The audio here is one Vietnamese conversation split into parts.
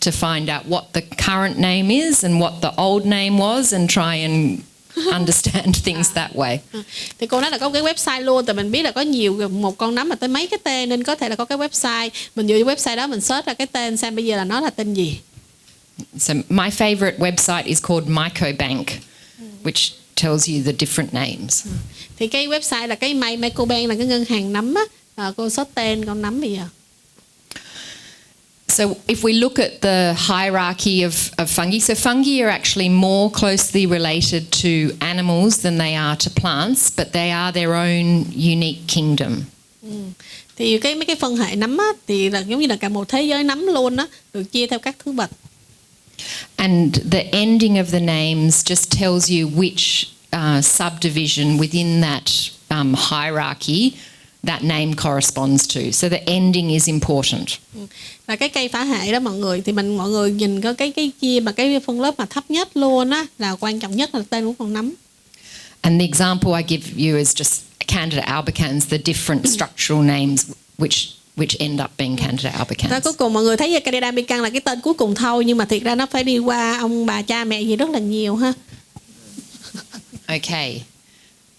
to find out what the current name is and what the old name was and try and understand things that way. Thì cô nói là có cái website luôn, tại mình biết là có một con nấm mà tới mấy cái tên, nên có thể là có cái website, mình dựa vào website đó mình search ra cái tên xem bây giờ là nó là tên gì. So my favorite website is called Mycobank, which tells you the different names. Thì cái website là cái Mycobank là cái ngân hàng nấm á, cô search tên con nấm bây giờ. So if we look at the hierarchy of fungi, so fungi are actually more closely related to animals than they are to plants, but they are their own unique kingdom. Thì mấy cái phân hệ nấm á, thì là giống như là cả một thế giới nấm luôn á, được chia theo các thứ bậc. And the ending of the names just tells you which subdivision within that hierarchy that name corresponds to. So the ending is important. Là cái cây phả hệ đó mọi người, thì mọi người nhìn có cái chia mà cái phân lớp mà thấp nhất luôn á, là quan trọng nhất là tên của con nấm. And the example I give you is just Candida albicans, the different structural names which end up being Candida albicans. Cuối cùng mọi người thấy Candida albicans là cái tên cuối cùng thôi, nhưng mà thiệt ra nó phải đi qua ông bà cha mẹ gì rất là nhiều ha. Okay.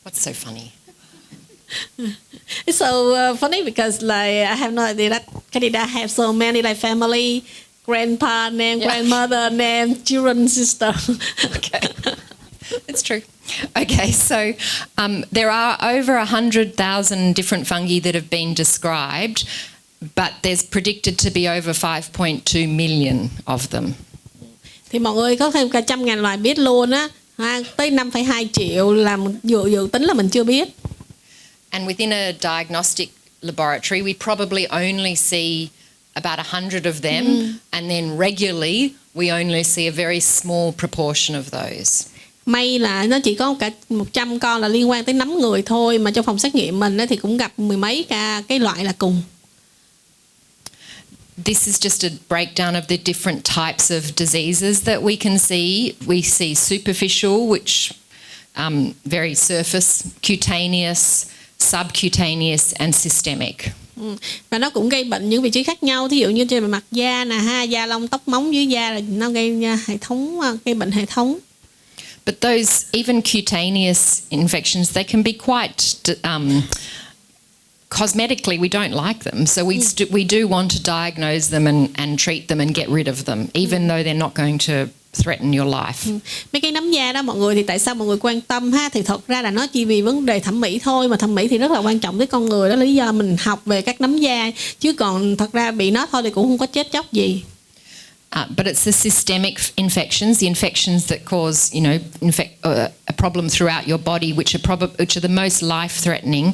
What's so funny? It's so funny because like I have no idea that Candida have so many like family, grandpa name, grandmother name, children, sister. Okay. It's true. Okay, so there are over 100,000 different fungi that have been described, but there's predicted to be over 5.2 million of them. Thì mọi người có thêm cả 100.000 loài biết luôn á, tới 5,2 triệu là dự tính là mình chưa biết. And within a diagnostic laboratory, we probably only see about 100 of them, and then regularly we only see a very small proportion of those. May là nó chỉ có cả 100 con là liên quan tới nấm người thôi, mà trong phòng xét nghiệm mình thì cũng gặp mười mấy cái loại là cùng. This is just a breakdown of the different types of diseases that we can see. We see superficial, which very surface, cutaneous, subcutaneous and systemic. Và nó cũng gây bệnh những vị trí khác nhau, thí dụ như trên mặt da nè ha, da lông tóc móng dưới da là nó gây bệnh hệ thống. But those even cutaneous infections, they can be quite cosmetically we don't like them, so we do want to diagnose them and treat them and get rid of them, even though they're not going to threaten your life. Mấy cái nấm da đó mọi người, thì tại sao mọi người quan tâm ha? Thì thật ra là nó chỉ vì vấn đề thẩm mỹ thôi, mà thẩm mỹ thì rất là quan trọng với con người, đó là lý do mình học về các nấm da, chứ còn thật ra bị nó thôi thì cũng không có chết chóc gì. But it's the systemic infections, the infections that cause, a problem throughout your body, which are the most life-threatening,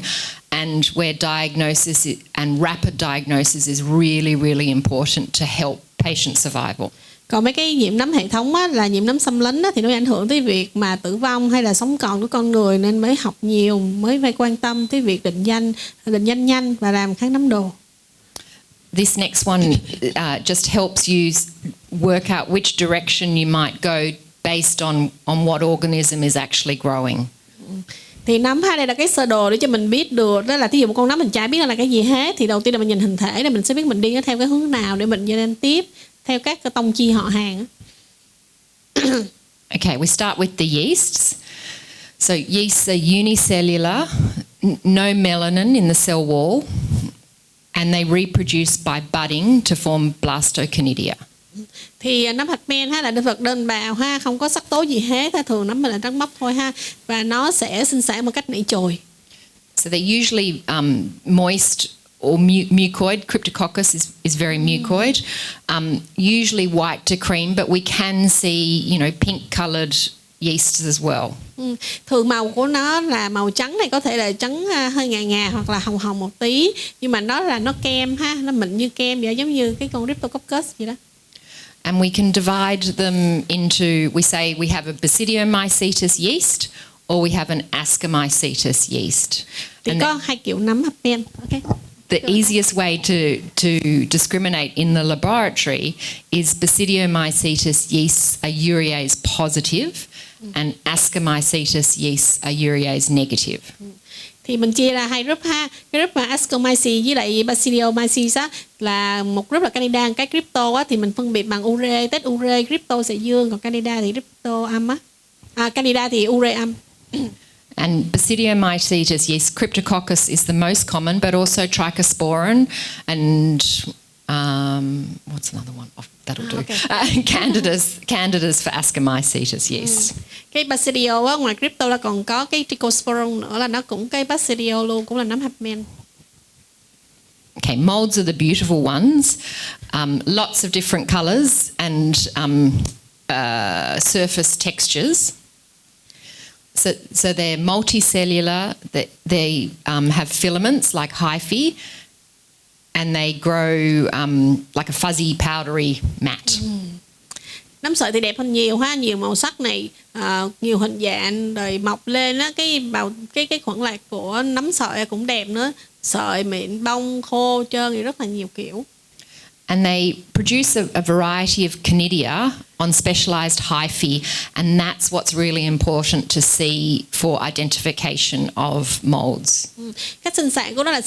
and where diagnosis and rapid diagnosis is really, really important to help patient survival. Còn mấy cái nhiễm nấm hệ thống á, là nhiễm nấm xâm lấn á, thì nó ảnh hưởng tới việc mà tử vong hay là sống còn của con người, nên mới học nhiều, mới phải quan tâm tới việc định danh nhanh và làm kháng nấm đồ. This next one just helps you work out which direction you might go based on what organism is actually growing. Thì nấm ha, đây là cái sơ đồ để cho mình biết được, đó là thí dụ một con nấm mình chả biết là cái gì hết, thì đầu tiên là mình nhìn hình thể để mình sẽ biết mình đi theo cái hướng nào để mình lên tiếp theo các cái tông chi họ hàng. Okay, we start with the yeasts. So yeasts are unicellular, no melanin in the cell wall, and they reproduce by budding to form blastoconidia. Thì nấm hạch men ha, là động vật đơn bào ha, không có sắc tố gì hết, thường nấm mình là trắng bóc thôi ha, và nó sẽ sinh sản một cách nảy chồi. So they're usually moist or mucoid. Cryptococcus is very mucoid. Usually white to cream, but we can see, pink-coloured yeasts as well. Thường màu của nó là màu trắng, này có thể là trắng hơi ngà hoặc là hồng hồng một tí, nhưng mà nó kem ha, nó mịn như kem vậy, giống như cái con Cryptococcus vậy đó. And we can divide them into, we say we have a Basidiomycetes yeast or we have an Ascomycetes yeast. Thì có hai kiểu nấm hạch men. Okay. The easiest way to discriminate in the laboratory is Basidiomycetes yeasts are urease positive and Ascomycetes yeasts are urease negative. thì mình chia ra hai group ha. Cái group mà Ascomyces với lại Bacillomyces á là một group là Candida, cái crypto á thì mình phân biệt bằng ure, test ure, crypto sẽ dương, còn Candida thì crypto âm á. Candida thì ure âm. And Basidiomycetes yeast, Cryptococcus is the most common, but also Trichosporin and what's another one? Oh, that'll do. Okay. Candidas for Ascomycetes yeast. Cái Basidio á, ngoài crypto là còn có cái Trichosporin nữa, là nó cũng cái Basidio luôn, cũng là nấm hạt men. Okay, molds are the beautiful ones. Lots of different colours and surface textures. So they're multicellular. They have filaments like hyphae, and they grow like a fuzzy, powdery mat. Nấm sợi thì đẹp hơn nhiều ha, nhiều màu sắc này, nhiều hình dạng, rồi mọc lên á, cái khuẩn lạc của nấm sợi cũng đẹp nữa, sợi mịn, bông, khô, trơn thì rất là nhiều kiểu. And they produce a variety of conidia on specialised hyphae, and that's what's really important to see for identification of molds. Cách sinh sản của nó là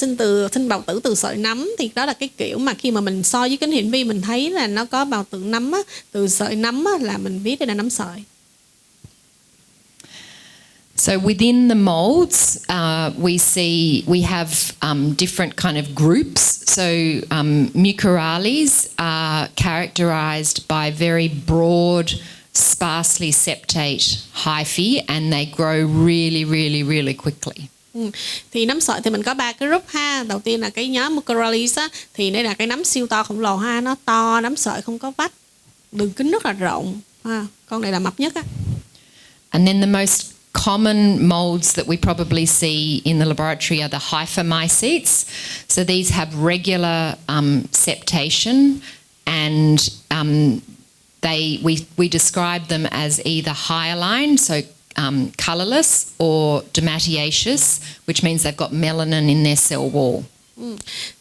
sinh bào tử từ sợi nấm, thì đó là cái kiểu mà khi mà mình soi với kính hiển vi mình thấy là nó có bào tử nấm á, từ sợi nấm á, là mình biết đây là nấm sợi. So within the molds, we have different kind of groups. So mucorales are characterized by very broad, sparsely septate hyphae, and they grow really, really, really quickly. Thì nấm sợi thì mình có 3 cái group ha. Đầu tiên là cái nhóm mucorales á, thì đây là cái nấm siêu to khổng lồ ha, nó to, nấm sợi không có vách, đường kính rất là rộng ha. Con này là mập nhất á. And then the most common molds that we probably see in the laboratory are the hyphomycetes. So these have regular septation, and we describe them as either hyaline, so colourless, or domatiaceous, which means they've got melanin in their cell wall.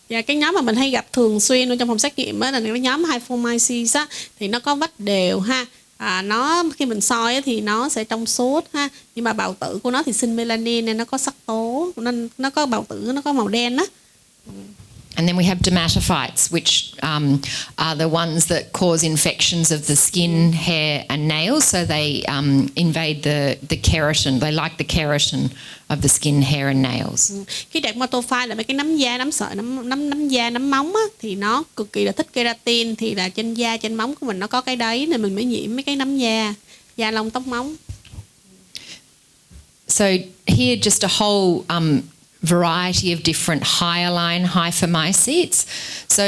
Và cái nhóm mà mình hay gặp thường xuyên trong phòng xét nghiệm á là cái nhóm hyphomycetes á, thì nó có vách đều ha. Nó khi mình soi á, thì nó sẽ trong suốt ha, nhưng mà bào tử của nó thì sinh melanin nên nó có sắc tố, nên nó có bào tử, nó có màu đen á. And then we have dermatophytes, which are the ones that cause infections of the skin, hair and nails. So they invade the keratin. They like the keratin of the skin, hair and nails. Cái dermatophyte là mấy cái nấm da, nấm sợi, nấm da, nấm móng á, thì nó cực kỳ là thích keratin, thì là trên da, trên móng của mình nó có cái đấy nên mình mới nhiễm mấy cái nấm da, da lông, tóc, móng. So here just a whole variety of different hyaline hyphomycetes. So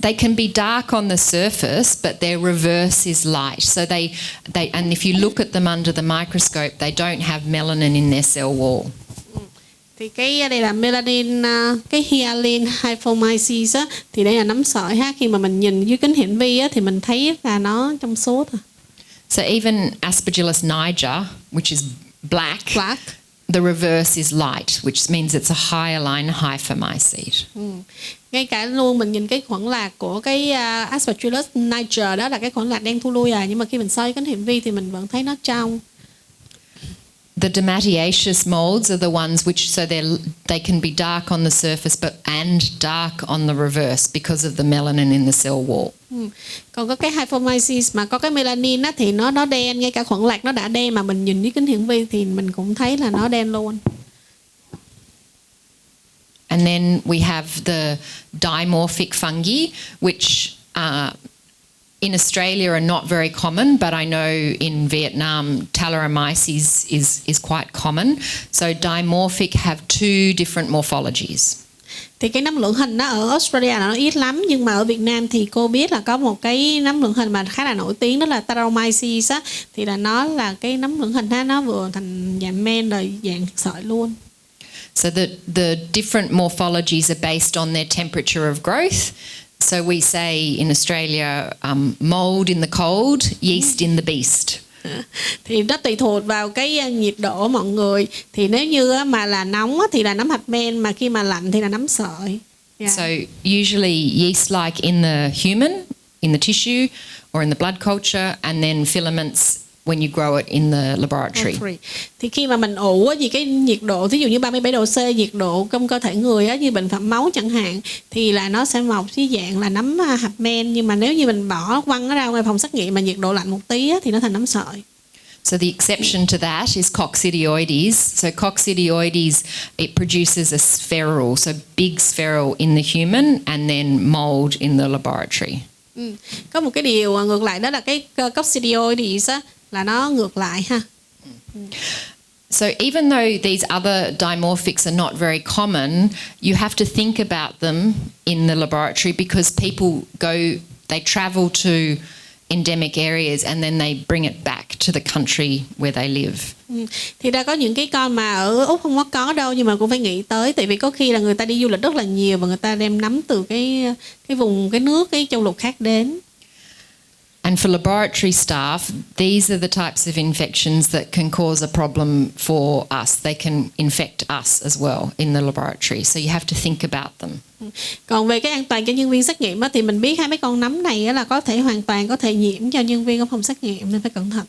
they can be dark on the surface, but their reverse is light. So they and if you look at them under the microscope, they don't have melanin in their cell wall. Thì cái đây là melanin, cái hyaline hyphomycetes á, thì đây là nấm sợi ha. Khi mà mình nhìn dưới kính hiển vi á, thì mình thấy là nó trong suốt. So even Aspergillus niger, which is black. The reverse is light, which means it's a hyaline hyphomycete. Ngay cả luôn mình nhìn cái khuẩn lạc của cái Aspergillus niger, đó là cái khuẩn lạc đen thu lui nhưng mà khi mình soi kính hiển vi thì mình vẫn thấy nó trong. The domatiaceous molds are the ones which they can be dark on the surface and dark on the reverse because of the melanin in the cell wall. Còn có cái hyphomycetes mà có cái melanin á, thì nó đen, ngay cả khuẩn lạc nó đã đen mà mình nhìn với kính hiển vi thì mình cũng thấy là nó đen luôn. And then we have the dimorphic fungi, which in Australia are not very common, but I know in Vietnam Talaromyces is quite common. So dimorphic have two different morphologies. Thì cái nấm lưỡng hình nó ở Australia là nó ít lắm, nhưng mà ở Việt Nam thì cô biết là có một cái nấm lưỡng hình mà khá là nổi tiếng, đó là Talaromyces á, thì là nó là cái nấm lưỡng hình ha, nó vừa thành dạng men rồi dạng sợi luôn. So the different morphologies are based on their temperature of growth. So we say in Australia, mold in the cold, yeast in the beast. Thì nó tùy thuộc vào cái nhiệt độ mọi người. Thì nếu như mà là nóng thì là nấm hạt men, mà khi mà lạnh thì là nấm sợi. Yeah. So usually yeast like in the human, in the tissue or in the blood culture, and then filaments when you grow it in the laboratory. Thì khi mà mình ủ á, vì cái nhiệt độ ví dụ như 37 độ C, nhiệt độ trong cơ thể người á, như bệnh phẩm máu chẳng hạn, thì là nó sẽ mọc dưới dạng là nấm hạt men. Nhưng mà nếu như mình bỏ quăng nó ra ngoài phòng xét nghiệm mà nhiệt độ lạnh một tí á, thì nó thành nấm sợi. So the exception to that is coccidioides. So coccidioides, it produces a spherules, so big spherule in the human and then mold in the laboratory. Có một cái điều ngược lại đó là cái coccidioides á, là nó ngược lại ha. So even though these other dimorphics are not very common, you have to think about them in the laboratory because they travel to endemic areas and then they bring it back to the country where they live. Thì ra có những cái con mà ở Úc không có đâu, nhưng mà cũng phải nghĩ tới, tại vì có khi là người ta đi du lịch rất là nhiều và người ta đem nấm từ cái vùng, cái nước, cái châu lục khác đến. And for laboratory staff, these are the types of infections that can cause a problem for us. They can infect us as well in the laboratory. So you have to think about them. Còn về cái an toàn cho nhân viên xét nghiệm á, thì mình biết hai mấy con nấm này á, là có thể hoàn toàn có thể nhiễm cho nhân viên ở phòng xét nghiệm, nên phải cẩn thận.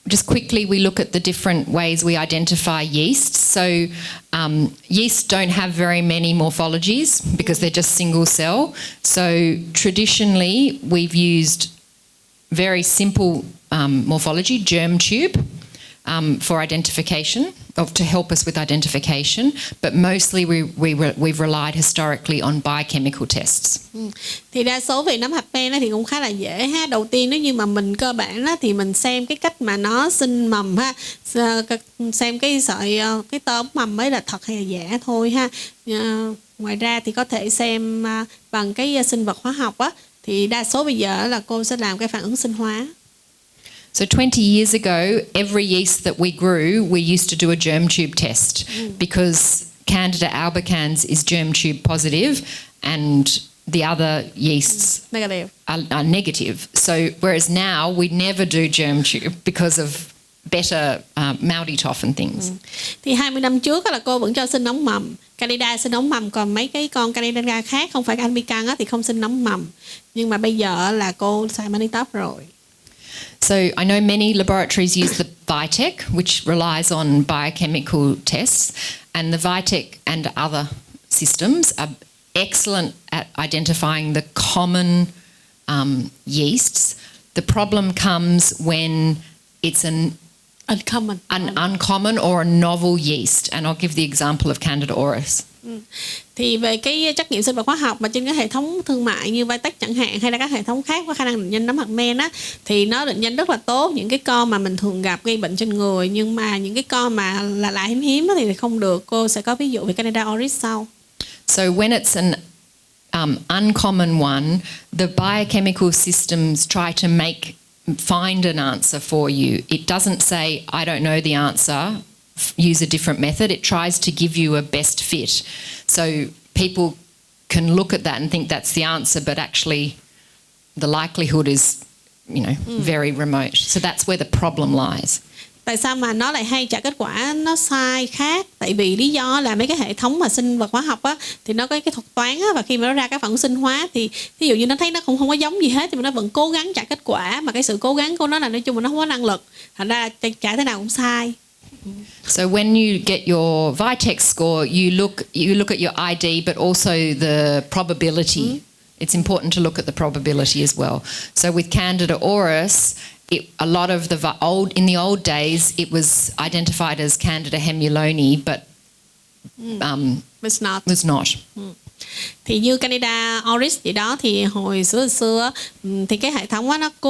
Just quickly, we look at the different ways we identify yeast. So yeast don't have very many morphologies because they're just single cell. So traditionally, we've used very simple morphology, germ tube, for identification, to help us with identification. But mostly we've relied historically on biochemical tests. Thì đa số về nấm hạt men thì cũng khá là dễ ha. Đầu tiên nếu như mà mình cơ bản á, thì mình xem cái cách mà nó sinh mầm ha, xem cái sợi cái tôm mầm ấy là thật hay là giả thôi ha. Ngoài ra thì có thể xem bằng cái sinh vật hóa học á, thì đa số bây giờ là cô sẽ làm cái phản ứng sinh hóa. So 20 years ago, every yeast that we grew, we used to do a germ tube test because Candida albicans is germ tube positive and the other yeasts are negative. So whereas now we never do germ tube because of better Maudie-Toff and things. Thì 20 năm trước là cô vẫn cho sinh nấm mầm, Candida sinh nấm mầm, còn mấy cái con Candida khác không phải albicans thì không sinh nấm mầm. Nhưng mà bây giờ là cô xài Maudie-Toff rồi. So I know many laboratories use the VITEC, which relies on biochemical tests, and the VITEC and other systems are excellent at identifying the common yeasts. The problem comes when it's an uncommon or a novel yeast, and I'll give the example of Candida auris. Thì về cái trắc nghiệm sinh vật hóa học mà trên cái hệ thống thương mại như VITEC chẳng hạn, hay là các hệ thống khác có khả năng định danh nấm hạt men á, thì nó định danh rất là tốt những cái con mà mình thường gặp gây bệnh trên người, nhưng mà những cái con mà là lạ hiếm thì không được. Cô sẽ có ví dụ về Candida auris sau. So when it's an uncommon one, the biochemical systems try to find an answer for you. It doesn't say I don't know the answer, use a different method. It tries to give you a best fit. So people can look at that and think that's the answer, but actually the likelihood is, very remote. So that's where the problem lies. Tại sao mà nó lại hay trả kết quả nó sai khác? Tại vì lý do là mấy cái hệ thống mà sinh vật hóa học á, thì nó có cái thuật toán á, và khi mà nó ra các phản ứng sinh hóa thì ví dụ như nó thấy nó không có giống gì hết, nhưng mà nó vẫn cố gắng trả kết quả, mà cái sự cố gắng của nó là nói chung là nó không có năng lực, thành ra trả thế nào cũng sai. So when you get your VITEC score, you look at your ID, but also the probability. It's important to look at the probability as well. So with Candida auris, a lot of in the old days, it was identified as Candida hemuloni, but was not. Thì như Candida auris vậy đó, thì hồi xưa thì cái hệ thống á, nó